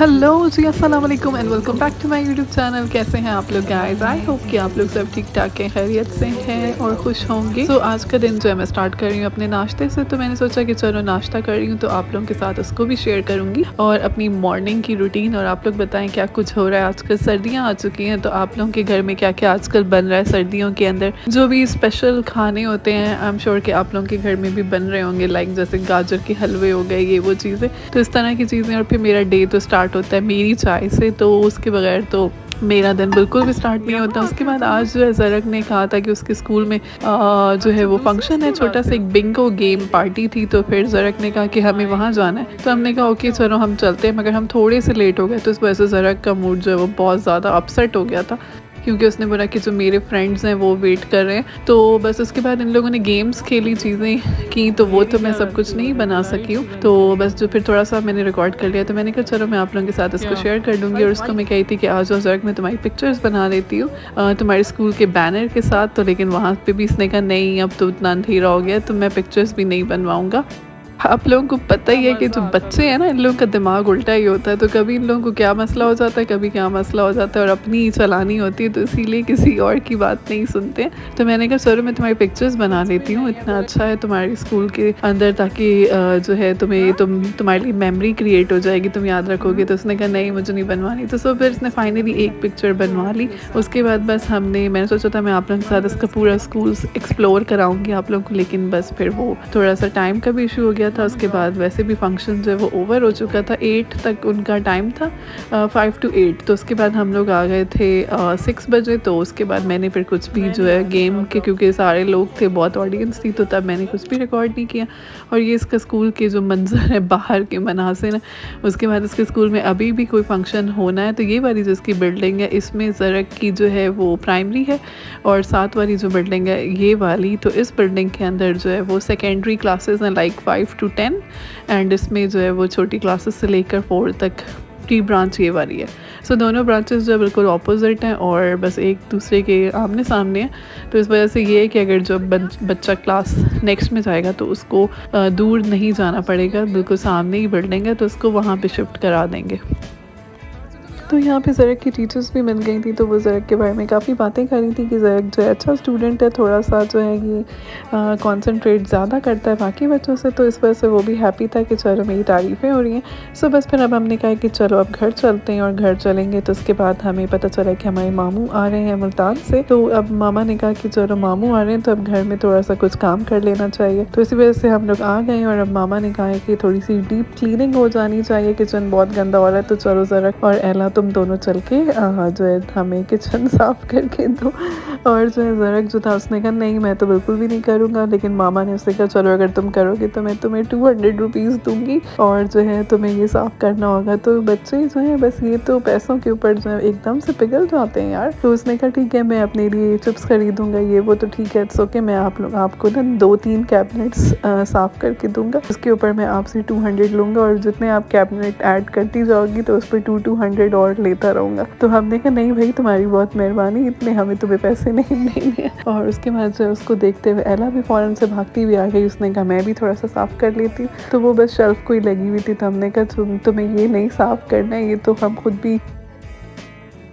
Hello ji, अस्सलाम वालेकुम and welcome back to my YouTube channel. कैसे हैं आप लोग गाइस? आई होप कि आप लोग सब ठीक ठाक हैं, खैरियत से हैं और खुश होंगे। तो आज का दिन जो है मैं स्टार्ट कर रही हूँ अपने नाश्ते से। तो मैंने सोचा कि चलो नाश्ता कर रही हूँ तो आप लोगों के साथ उसको भी शेयर करूँगी और अपनी मॉर्निंग की रूटीन। और आप लोग बताएं क्या कुछ हो रहा है। आजकल सर्दियाँ आ चुकी हैं तो आप लोगों के घर में क्या क्या आजकल बन रहा है। सर्दियों के अंदर जो भी स्पेशल खाने होते हैं आई एम श्योर कि आप लोगों के घर में भी बन रहे होंगे, लाइक जैसे गाजर के हलवे हो गए, ये वो चीज़ें। तो इस तरह की चीज़ें। और फिर मेरा डे तो स्टार्ट होता है मेरी चाय से, तो उसके बगैर तो मेरा दिन बिल्कुल भी स्टार्ट नहीं होता। उसके बाद आज जो है ज़रक ने कहा था कि उसके स्कूल में जो है वो फंक्शन है, छोटा सा एक बिंगो गेम पार्टी थी। तो फिर ज़रक ने कहा कि हमें वहाँ जाना है। तो हमने कहा ओके चलो हम चलते हैं, मगर हम थोड़े से लेट हो गए तो इस वजह से ज़रक का मूड जो है वो बहुत ज़्यादा अपसेट हो गया था, क्योंकि उसने बोला कि जो मेरे फ्रेंड्स हैं वो वेट कर रहे हैं। तो बस उसके बाद इन लोगों ने गेम्स खेली, चीज़ें की, तो वो तो मैं सब कुछ नहीं बना सकी हूँ। तो बस जो फिर थोड़ा सा मैंने रिकॉर्ड कर लिया तो मैंने कहा चलो मैं आप लोगों के साथ इसको शेयर कर दूँगी। और उसको मैं कही थी कि आज ज़रक मैं तुम्हारी पिक्चर्स बना लेती हूँ तुम्हारे स्कूल के बैनर के साथ। तो लेकिन वहाँ पर भी इसने कहा नहीं, अब तो उतना अंधेरा हो गया तो मैं पिक्चर्स भी नहीं बनवाऊँगा। आप लोगों को पता ही है कि जो बच्चे हैं ना, इन लोगों का दिमाग उल्टा ही होता है। तो कभी इन लोगों को क्या मसला हो जाता है, कभी क्या मसला हो जाता है, और अपनी ही चलानी होती है, तो इसीलिए किसी और की बात नहीं सुनते। तो मैंने कहा सर मैं तुम्हारी पिक्चर्स बना लेती हूँ, इतना अच्छा है तुम्हारे स्कूल के अंदर, ताकि जो है तुम्हारे लिए मेमोरी क्रिएट हो जाएगी, तुम याद रखोगे। तो उसने कहा नहीं मुझे नहीं बनवानी। तो सो फिर इसने फाइनली एक पिक्चर बनवा ली। उसके बाद बस मैंने सोचा था मैं आप लोगों के साथ इसका पूरा स्कूल एक्सप्लोर कराऊंगी आप लोगों को, लेकिन बस फिर वो थोड़ा सा टाइम का भी इशू हो गया था। उसके बाद वैसे भी फंक्शन जो है वो ओवर हो चुका था, 8 तक उनका टाइम था, 5 to 8। तो उसके बाद हम लोग आ गए थे 6 बजे। तो उसके बाद मैंने फिर कुछ भी जो है गेम के, क्योंकि सारे लोग थे, बहुत ऑडियंस थी, तो तब मैंने कुछ भी रिकॉर्ड नहीं किया। और ये इसका स्कूल के जो मंजर है बाहर के मनासिर। उसके बाद इसके स्कूल में अभी भी कोई फंक्शन होना है तो ये वाली जो इसकी बिल्डिंग है इसमें ज़रक की जो है वो प्राइमरी है, और साथ वाली जो बिल्डिंग है ये वाली, तो इस बिल्डिंग के अंदर जो है वो सेकेंडरी क्लासेस हैं, लाइक 5 to 10। एंड इसमें जो है वो छोटी क्लासेस से लेकर 4 तक प्री ब्रांच ये वाली है। सो दोनों ब्रांचेस जो बिल्कुल ऑपोजिट हैं और बस एक दूसरे के आमने सामने हैं। तो इस वजह से ये है कि अगर जो बच्चा क्लास नेक्स्ट में जाएगा तो उसको दूर नहीं जाना पड़ेगा, बिल्कुल सामने ही बिल्डिंग है, तो उसको वहाँ पे शिफ्ट करा देंगे। तो यहाँ पे ज़रक की टीचर्स भी मिल गई थी, तो वो ज़रक के बारे में काफ़ी बातें कर रही थी कि ज़रक जो है अच्छा स्टूडेंट है, थोड़ा सा जो है ये कंसंट्रेट ज़्यादा करता है बाकी बच्चों से। तो इस वजह से वो भी हैप्पी था कि चलो मेरी तारीफ़ें हो रही हैं। सो बस फिर अब हमने कहा कि चलो अब घर चलते हैं। और घर चलेंगे तो उसके बाद हमें पता चला कि हमारे मामू आ रहे हैं मुल्तान से। तो अब मामा ने कहा कि चलो मामू आ रहे हैं तो अब घर में थोड़ा सा कुछ काम कर लेना चाहिए। तो इसी वजह से हम लोग आ गए। और अब मामा ने कहा है कि थोड़ी सी डीप क्लीनिंग हो जानी चाहिए, किचन बहुत गंदा हो रहा है। तो चलो ज़रक और एला तुम दोनों चल के जो है हमें किचन साफ़ करके दो। और जो है ज़रक जो था उसने कहा नहीं मैं तो बिल्कुल भी नहीं करूँगा। लेकिन मामा ने उससे कहा चलो अगर तुम करोगे तो मैं तुम्हें 200 रुपीज़ दूँगी और जो है तुम्हें ये साफ़ करना होगा। तो बच्चे जो है बस ये तो पैसों के ऊपर जो है एकदम से पिघल जाते हैं यार। तो उसने कहा ठीक है मैं अपने लिए चिप्स खरीदूँगा, ये वो, तो ठीक है इट्स ओके, मैं आपको ना 2-3 कैबिनेट्स साफ़ करके दूँगा, उसके ऊपर मैं आपसे 200 लूँगा, और जितने आप कैबिनेट ऐड करती जाओगी तो उस पर 200 और लेता रहूँगा। तो हमने कहा नहीं भाई तुम्हारी बहुत मेहरबानी, इतने हमें तुम्हें पैसे नहीं देंगे। और उसके बाद जो उसको देखते हुए एला भी फ़ौरन से भागती हुई आ गई। उसने कहा मैं भी थोड़ा सा साफ़ कर लेती हूँ। तो वो बस शेल्फ़ को ही लगी हुई थी। तो हमने कहा तुम्हें ये नहीं साफ़ करना है, ये तो हम खुद भी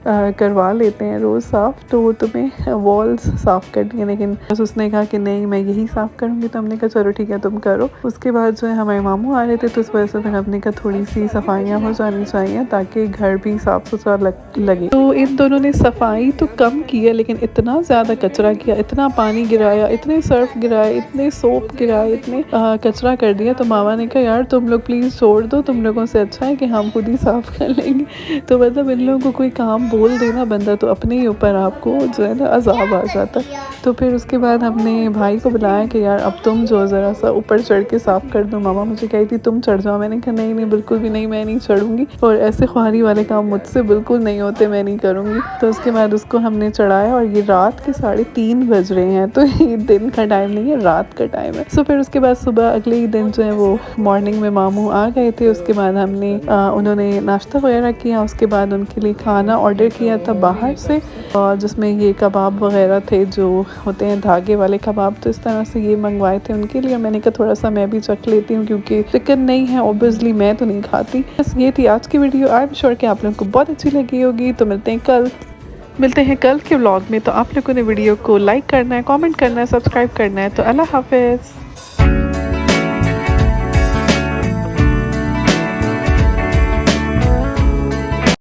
करवा लेते हैं रोज़ साफ़, तो तुम्हें वॉल्स साफ़ करनी है। लेकिन बस उसने कहा कि नहीं मैं यही साफ़ करूँगी। तो हमने कहा चलो ठीक है तुम करो। उसके बाद जो है हमारे मामू आ रहे थे तो उस वजह से फिर हमने कहा थोड़ी सी सफाइयाँ हो जानी चाहिए ताकि घर भी साफ़ सुथरा लगे। तो इन दोनों ने सफाई तो कम की है लेकिन इतना ज़्यादा कचरा किया, इतना पानी गिराया, इतने सर्फ गिराए, इतने सोप गिराए, इतने कचरा कर दिया। तो मामा ने कहा यार तुम लोग प्लीज़ छोड़ दो, तुम लोगों से अच्छा है कि हम खुद ही साफ़ कर लेंगे। तो मतलब इन लोगों को कोई काम बोल देना बंदा तो अपने ही ऊपर आपको जो है ना अज़ाब आ जाता। तो फिर उसके बाद हमने भाई को बुलाया कि यार अब तुम जो ज़रा सा ऊपर चढ़ के साफ़ कर दो। मामा मुझे कही थी तुम चढ़ जाओ, मैंने कहा नहीं बिल्कुल भी नहीं, मैं नहीं चढ़ूँगी, और ऐसे ख्वारी वाले काम मुझसे बिल्कुल नहीं होते, मैं नहीं करूँगी। तो उसके बाद उसको हमने चढ़ाया और ये रात के 3:30 बज रहे हैं, तो ये दिन का टाइम नहीं है, रात का टाइम है। सो फिर उसके बाद सुबह अगले ही दिन जो है वो मॉर्निंग में मामू आ गए थे। उसके बाद हमने उन्होंने नाश्ता वगैरह किया। उसके बाद उनके लिए खाना ऑर्डर किया था बाहर से, जिसमें ये कबाब वगैरह थे जो होते हैं धागे वाले कबाब, तो इस तरह से ये मंगवाए थे उनके लिए। मैंने कहा थोड़ा सा मैं भी चख लेती हूँ क्योंकि चिकन नहीं है ऑब्वियसली, मैं तो नहीं खाती। बस ये थी आज की वीडियो। आई एम श्योर कि आप लोगों को बहुत अच्छी लगी होगी। तो मिलते हैं कल के व्लॉग में। तो आप लोगों ने वीडियो को लाइक करना है, कमेंट करना है, सब्सक्राइब करना है। तो अल्लाह हाफिज़।